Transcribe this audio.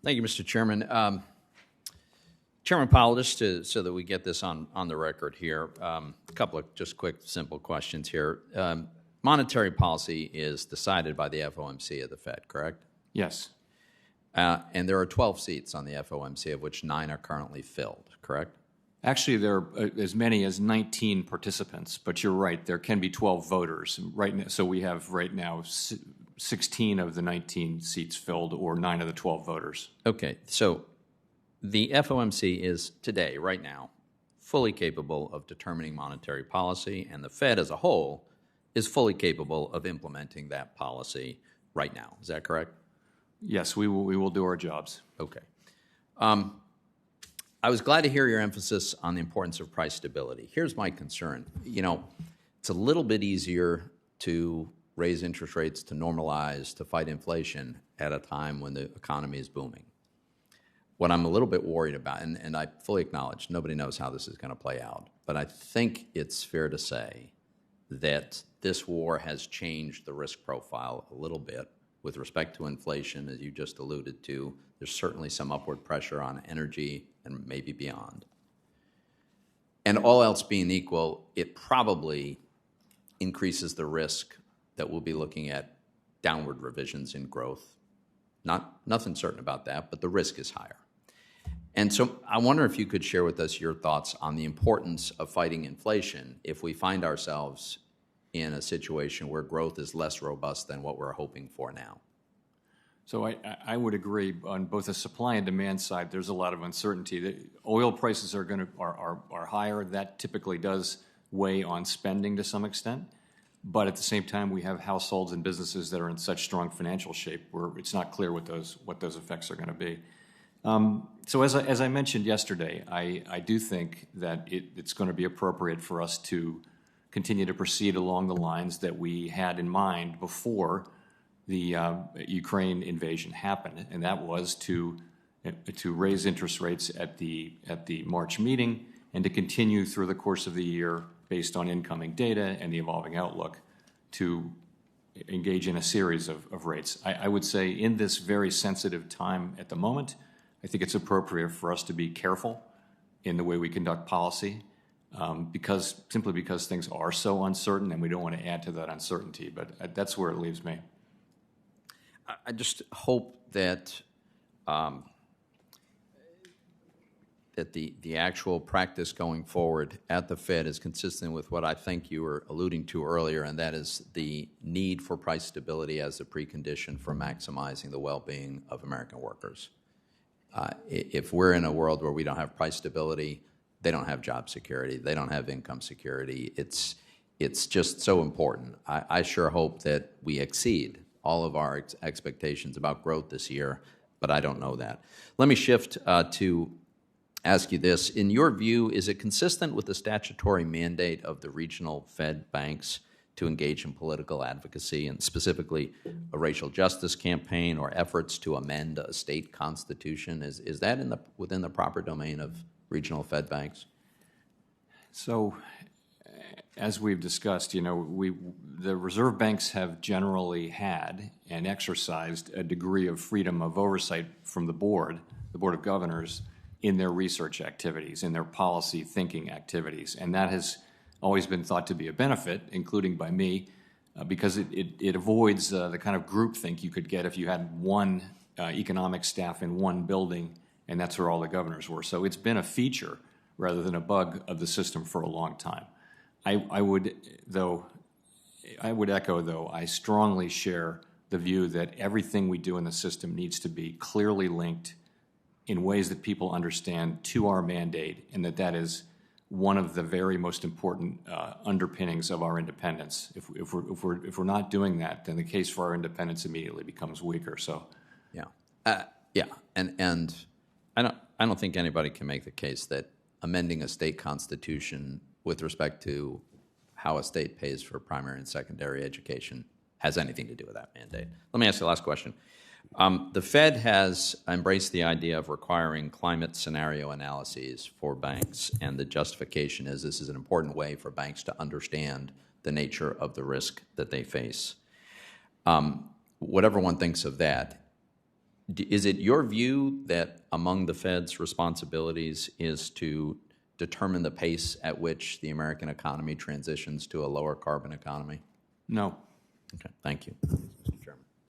Thank you, Mr. Chairman. Chairman Powell, just so that we get this on the record here, a couple of just quick, simple questions here. Monetary policy is decided by the FOMC of the Fed, correct? Yes. And there are 12 seats on the FOMC, of which 9 are currently filled, correct? Actually, there are as many as 19 participants, but you're right, there can be 12 voters. Right now, so we have right now 16 of the 19 seats filled, or 9 of the 12 voters. Okay, so the FOMC is today, right now, fully capable of determining monetary policy, and the Fed as a whole is fully capable of implementing that policy right now. Is that correct? Yes, we will do our jobs. Okay. I was glad to hear your emphasis on the importance of price stability. Here's my concern. You know, it's a little bit easier to raise interest rates, to normalize, to fight inflation at a time when the economy is booming. What I'm a little bit worried about, and I fully acknowledge nobody knows how this is going to play out, but I think it's fair to say that this war has changed the risk profile a little bit with respect to inflation, as you just alluded to. There's certainly some upward pressure on energy and maybe beyond. And all else being equal, it probably increases the risk that we'll be looking at downward revisions in growth. Nothing certain about that, but the risk is higher. And so I wonder if you could share with us your thoughts on the importance of fighting inflation if we find ourselves in a situation where growth is less robust than what we're hoping for now. So I would agree on both the supply and demand side. There's a lot of uncertainty. The oil prices are higher. That typically does weigh on spending to some extent. But at the same time, we have households and businesses that are in such strong financial shape where it's not clear what those effects are going to be. So as I mentioned yesterday, I do think that it's going to be appropriate for us to continue to proceed along the lines that we had in mind before the Ukraine invasion happened, and that was to raise interest rates at the March meeting and to continue through the course of the year based on incoming data and the evolving outlook to engage in a series of rates. I would say in this very sensitive time at the moment, I think it's appropriate for us to be careful in the way we conduct policy simply because things are so uncertain and we don't want to add to that uncertainty, but that's where it leaves me. I just hope that that the actual practice going forward at the Fed is consistent with what I think you were alluding to earlier, and that is the need for price stability as a precondition for maximizing the well-being of American workers. If we're in a world where we don't have price stability, they don't have job security, they don't have income security. It's just so important. I sure hope that we exceed all of our expectations about growth this year, but I don't know that. Let me shift to ask you this. In your view, is it consistent with the statutory mandate of the regional Fed banks to engage in political advocacy, and specifically a racial justice campaign or efforts to amend a state constitution? Is that within the proper domain of regional Fed banks? So, as we've discussed, the reserve banks have generally had and exercised a degree of freedom of oversight from the Board of Governors, in their research activities, in their policy thinking activities. And that has always been thought to be a benefit, including by me, because it avoids the kind of groupthink you could get if you had one economic staff in one building and that's where all the governors were. So it's been a feature rather than a bug of the system for a long time. I would echo, though, I strongly share the view that everything we do in the system needs to be clearly linked in ways that people understand to our mandate, and that is one of the very most important underpinnings of our independence. If we're not doing that, then the case for our independence immediately becomes weaker. So, and I don't think anybody can make the case that amending a state constitution with respect to how a state pays for primary and secondary education has anything to do with that mandate. Let me ask you the last question. The Fed has embraced the idea of requiring climate scenario analyses for banks, and the justification is this is an important way for banks to understand the nature of the risk that they face. Whatever one thinks of that, Is it your view that among the Fed's responsibilities is to determine the pace at which the American economy transitions to a lower carbon economy? No. Okay, thank you.